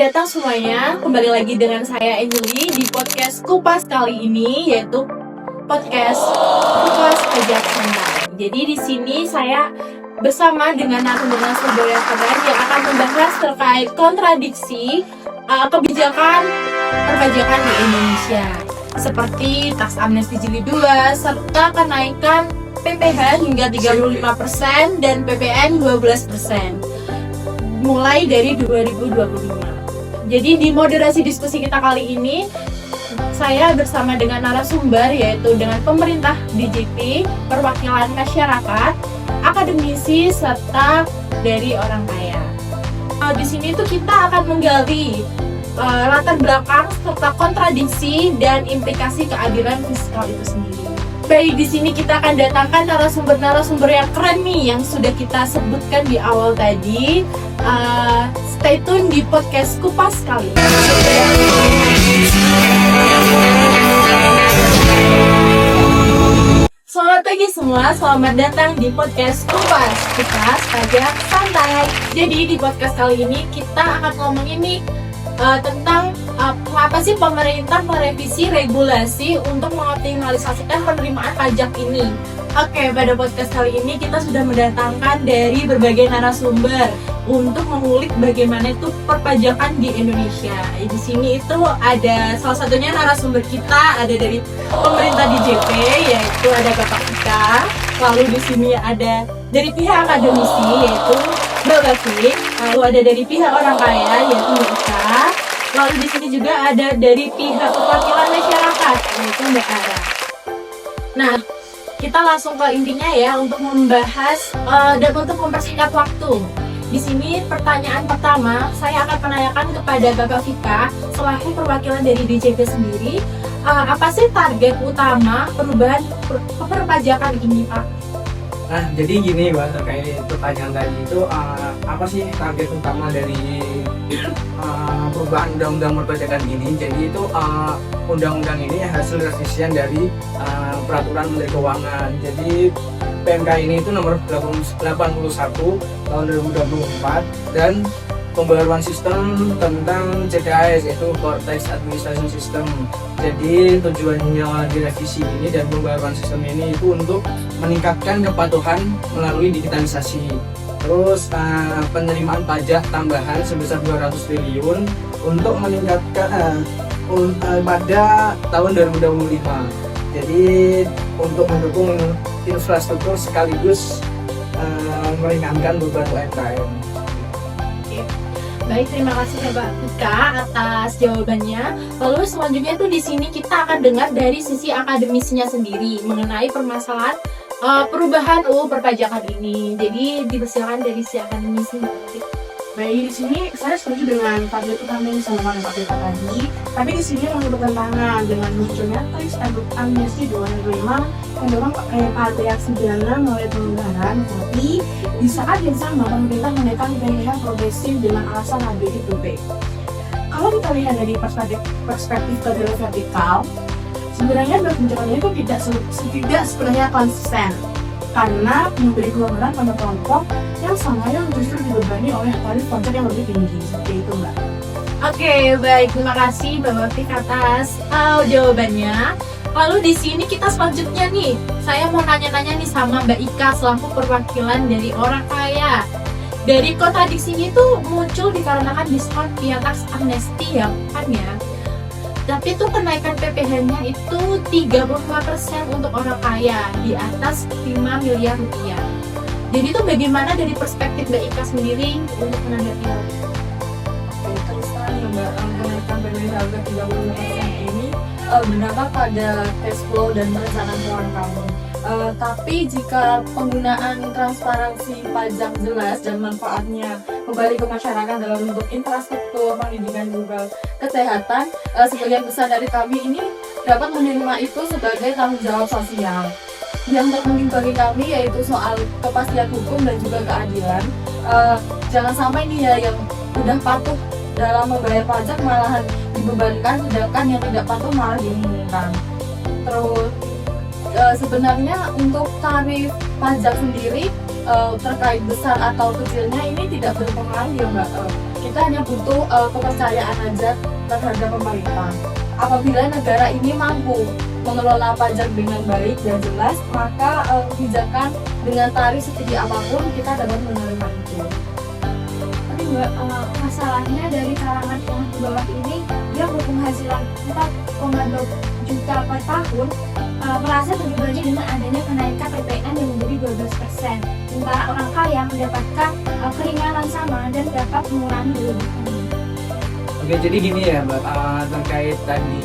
datang semuanya, kembali lagi dengan saya Anjeli di podcast Kupas kali ini, yaitu podcast Kupas Pajak Santai. Jadi di sini saya bersama dengan narasumber yang keren yang akan membahas terkait kontradiksi kebijakan perpajakan di Indonesia, seperti tax amnesty jilid 2 serta kenaikan PPh hingga 35% dan PPN 12% mulai dari 2025. Jadi di moderasi diskusi kita kali ini saya bersama dengan narasumber, yaitu dengan pemerintah DJP, perwakilan masyarakat, akademisi, serta dari orang kaya. Di sini tuh kita akan menggali latar belakang serta kontradiksi dan implikasi keadilan fiskal itu sendiri. Baik, di sini kita akan datangkan narasumber-narasumber yang keren nih yang sudah kita sebutkan di awal tadi. Stay tune di podcast Kupas kali ini. Selamat pagi semua, selamat datang di podcast Kupas Pajak Santai. Jadi di podcast kali ini kita akan ngomongin nih tentang apa sih pemerintah merevisi regulasi untuk mengoptimalisasikan penerimaan pajak ini. Oke, pada podcast kali ini kita sudah mendatangkan dari berbagai narasumber untuk mengulik bagaimana itu perpajakan di Indonesia. Di sini itu ada salah satunya narasumber kita ada dari pemerintah DJP, yaitu ada Bapak Ika. Lalu di sini ada dari pihak akademisi, yaitu Mbak Batik. Lalu ada dari pihak orang kaya, yaitu Mbak Ika. Lalu di sini juga ada dari pihak perwakilan masyarakat, yaitu Mbak Ara. Nah, kita langsung ke intinya ya untuk membahas dan untuk mempersingkat waktu. Di sini pertanyaan pertama saya akan menanyakan kepada Bapak Vika selaku perwakilan dari DJP sendiri, apa sih target utama perubahan perpajakan ini, Pak? Nah, jadi gini Mbak, terkait pertanyaan tadi itu apa sih target utama dari perubahan undang-undang perpajakan ini? Jadi itu undang-undang ini hasil revisian dari peraturan Menteri Keuangan. Jadi PMK ini itu nomor 81 tahun 2024 dan pembaruan sistem tentang CTAS, yaitu Core Tax Administration System. Jadi tujuannya direvisi ini dan pembaruan sistem ini itu untuk meningkatkan kepatuhan melalui digitalisasi. Terus penerimaan pajak tambahan sebesar 200 triliun untuk meningkatkan pada tahun 2025. Jadi untuk mendukung infrastruktur sekaligus meringankan beban UMKM. Baik, terima kasih Mbak Ika atas jawabannya. Lalu selanjutnya tuh di sini kita akan dengar dari sisi akademisinya sendiri mengenai permasalahan perubahan UU perpajakan ini. Jadi dipersilakan dari sisi akademisi. Baik, di sini saya setuju dengan target utama yang disampaikan Pak Vika tadi. Tapi di sini memang bertentangan dengan munculnya tax amnesty 2005 mendorong repatriasi dana melalui pelonggaran, tapi di saat yang sama pemerintah menaikkan PPh progresif dengan alasan HBIPB. Kalau kita lihat dari perspektif keadilan vertikal, sebenarnya kebijakan itu tidak sebenarnya konsisten karena memberi kelonggaran pada kelompok yang sangat justru dibebani oleh tarif pajak yang lebih tinggi. Seperti itu, Mbak. Oke, baik, terima kasih Mbak Batik atas jawabannya. Lalu di sini kita selanjutnya nih, saya mau nanya-nanya nih sama Mbak Ika selaku perwakilan dari orang kaya. Dari kontradiksinya itu muncul dikarenakan diskon via tax amnesty ya, kan ya. Tapi itu kenaikan PPh-nya itu 35% untuk orang kaya di atas 5 miliar rupiah. Jadi itu bagaimana dari perspektif Mbak Ika sendiri untuk menanggapi hal itu? Oke, terus terang ya Mbak, kenaikan PPh harga 35% ini berdampak pada cash flow dan perencanaan keuangan kamu. Tapi jika penggunaan transparansi pajak jelas dan manfaatnya kembali ke masyarakat dalam bentuk infrastruktur, pendidikan, juga kesehatan, sebagian besar dari kami ini dapat menerima itu sebagai tanggung jawab sosial. Yang terpenting bagi kami yaitu soal kepastian hukum dan juga keadilan. Jangan sampai nih ya yang udah patuh dalam membayar pajak malahan dibebankan, sedangkan yang tidak patuh malah diumumkan. Terus sebenarnya untuk tarif pajak sendiri terkait besar atau kecilnya ini tidak berpengaruh ya Mbak. kita hanya butuh kepercayaan aja terhadap pemerintah. Apabila negara ini mampu mengelola pajak dengan baik dan jelas, maka kebijakan dengan tarif setinggi apapun kita dapat menerima itu. Tapi Mbak, masalahnya dari kalangan yang di bawah ini dia berpenghasilan 4,2 juta per tahun merasa terbebani dengan adanya kenaikan PPN yang menjadi 12%. Sementara orang kaya mendapatkan keringanan sama dan dapat mengurangi beban. Oke, jadi gini ya Mbak, terkait tadi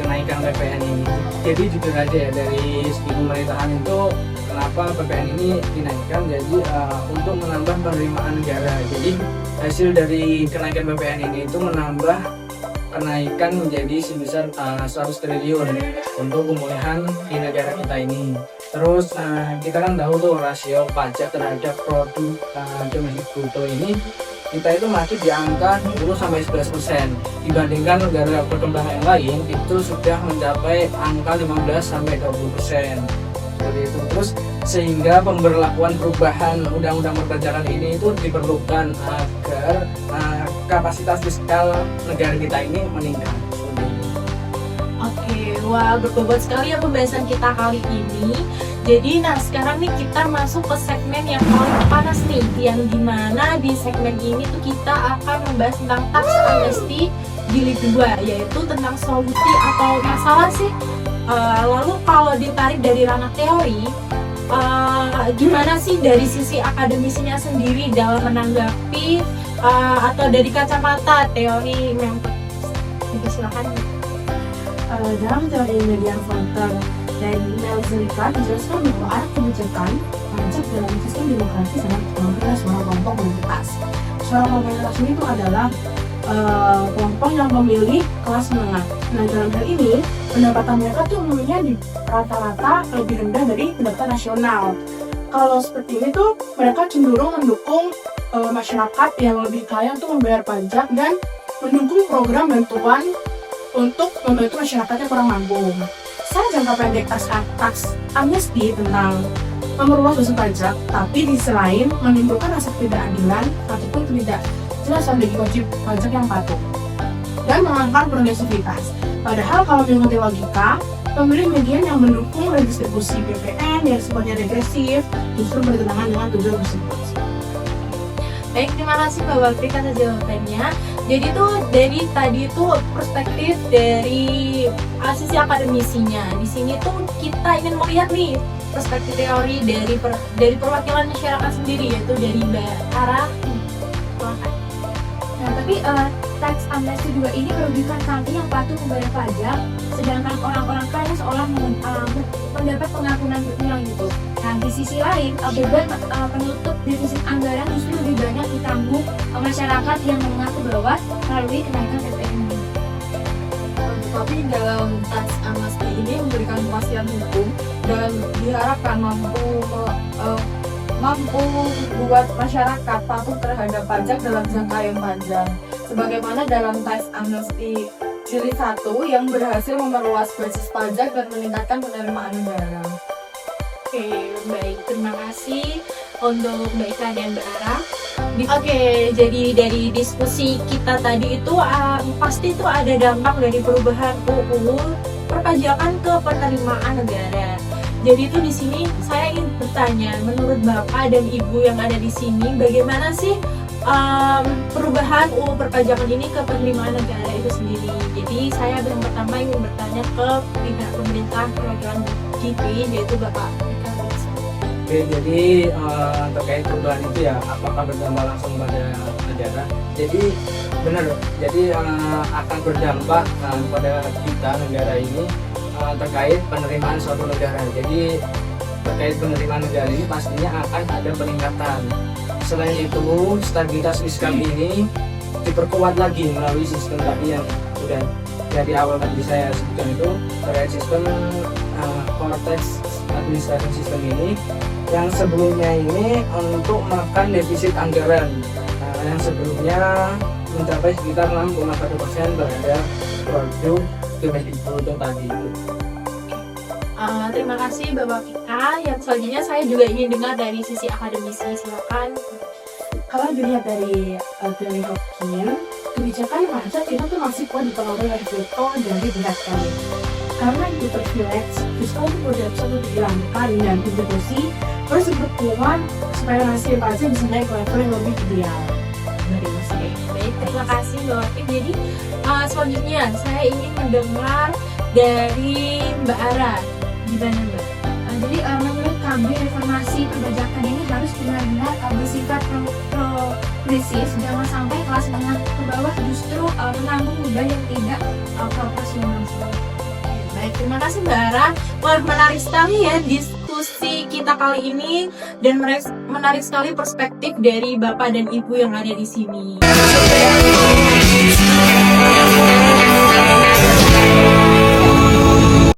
kenaikan PPN ini. Jadi jujur aja ya, dari segi pemerintahan itu kenapa PPN ini dinaikkan, jadi untuk menambah penerimaan negara. Jadi hasil dari kenaikan PPN ini itu menambah kenaikan menjadi sebesar 100 triliun untuk pemulihan di negara kita ini. Terus kita kan tahu tuh rasio pajak terhadap produk domestik bruto ini kita itu masih di angka 10-11%, dibandingkan negara berkembang yang lain itu sudah mencapai angka 15-20%. Seperti itu. Terus sehingga pemberlakuan perubahan undang-undang perpajakan ini itu diperlukan agar kapasitas fiskal negara kita ini meningkat. Oke, wah berbobot sekali ya pembahasan kita kali ini. Jadi sekarang nih kita masuk ke segmen yang paling panas nih, yang dimana di segmen ini tuh kita akan membahas tentang tax amnesty jilid 2, yaitu tentang solusi atau masalah sih. Lalu kalau ditarik dari ranah teori, gimana sih dari sisi akademisinya sendiri dalam menanggapi atau dari kacamata teori yang silakan. Dalam teori median voter dan Nelson menjelaskan bahwa arah kebijakan pajak dalam sistem demokrasi sangat mengambil suara kelompok mayoritas. Suara kelompok mayoritas ini itu adalah kelompok yang memilih kelas menengah. Nah, dalam hal ini pendapatan mereka tuh umumnya di rata-rata lebih rendah dari pendapatan nasional. Kalau seperti ini tuh mereka cenderung mendukung masyarakat yang lebih kaya untuk membayar pajak dan mendukung program bantuan untuk membantu masyarakat yang kurang mampu. Secara jangka pendek tax amnesty tentang memperluas basis pajak, tapi di sisi lain menimbulkan rasa ketidakadilan ataupun ketidakjelasan bagi wajib pajak yang patuh dan mengangkat progresivitas. Padahal kalau mengikuti logika, pemilih median yang mendukung redistribusi PPN yang sifatnya regresif justru bertentangan dengan tujuan tersebut. Baik, terima kasih Mbak Waltri atas jawabannya. Jadi tuh dari tadi tuh perspektif dari sisi akademisinya. Di sini tuh kita ingin melihat nih perspektif teori dari perwakilan masyarakat sendiri, yaitu dari Mbak Ara. Nah, tapi tax amnesty juga ini merugikan kami yang patuh membayar pajak, sedangkan orang-orang kaya seolah mendapat pengampunan berulang gitu. Nah, di sisi lain, beban penutup defisit anggaran justru lebih banyak ditanggung masyarakat yang menengah ke bawah melalui kenaikan PPN ini. Tapi dalam tax amnesty ini memberikan kepastian hukum dan diharapkan mampu membuat masyarakat patuh terhadap pajak dalam jangka yang panjang. Sebagaimana dalam tax amnesty jilid 1 yang berhasil memperluas basis pajak dan meningkatkan penerimaan negara. Oke, baik, terima kasih untuk Mbak Ika dan Mbak Ara. Oke, jadi dari diskusi kita tadi itu pasti itu ada dampak dari perubahan UU perpajakan ke penerimaan negara. Jadi itu di sini saya ingin bertanya, menurut Bapak dan Ibu yang ada di sini, bagaimana sih perubahan UU perpajakan ini ke penerimaan negara itu sendiri? Jadi saya yang pertama ingin bertanya ke pihak pemerintah perwakilan GP, yaitu Bapak. Oke, jadi terkait perubahan itu ya, apakah berdampak langsung pada negara? Jadi benar, jadi akan berdampak pada kita negara ini terkait penerimaan suatu negara. Jadi terkait penerimaan negara ini pastinya akan ada peningkatan. Selain itu, stabilitas fiskal ini diperkuat lagi melalui sistem tadi yang sudah dari awal tadi saya sebutkan itu, terkait sistem core tax administration system ini yang sebelumnya ini untuk makan defisit anggaran yang sebelumnya mencapai sekitar 6,1% terhadap produk domestik bruto tadi itu. Terima kasih Bapak Pika. Yang selanjutnya saya juga ingin dengar dari sisi akademisi, silakan. Kalau dilihat dari teori Hawking, kebijakan pajak itu tuh masih kuat dipengaruhi oleh veto dari pihak kami. Karena itu privilege, fiskal itu tidak bisa dihilangkan dan kontribusi terus berkeluar supaya hasil pajak bisa naik ke level yang lebih ideal dari masing. Baik, terima kasih Mbak Wati. Jadi selanjutnya saya ingin mendengar dari Mbak Ara. Gimana Mbak? Jadi menurut kami reformasi perpajakan ini harus benar-benar bersifat progresif, jangan sampai kelas menengah ke bawah justru menanggung beban yang tidak proporsional. Baik, terima kasih Mbak Ara. Wah, menarik sekali ya diskusi kita kali ini dan menarik sekali perspektif dari Bapak dan Ibu yang ada di sini.